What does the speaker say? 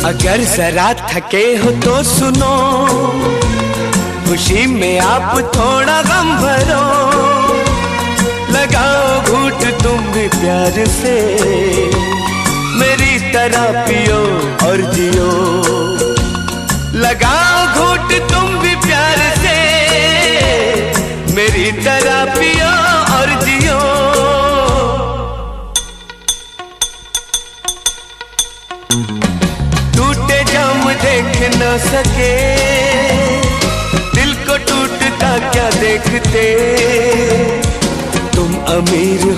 अगर जरा थके हो तो सुनो, खुशी में आप थोड़ा गम भरो। लगाओ घूंट तुम भी प्यार से, मेरी तरह पियो और जियो। लगाओ घूंट तुम भी प्यार से, मेरी तरह पियो और जियो। टूटे जाम देख न सके, दिल को टूटता क्या देखते। तुम अमीर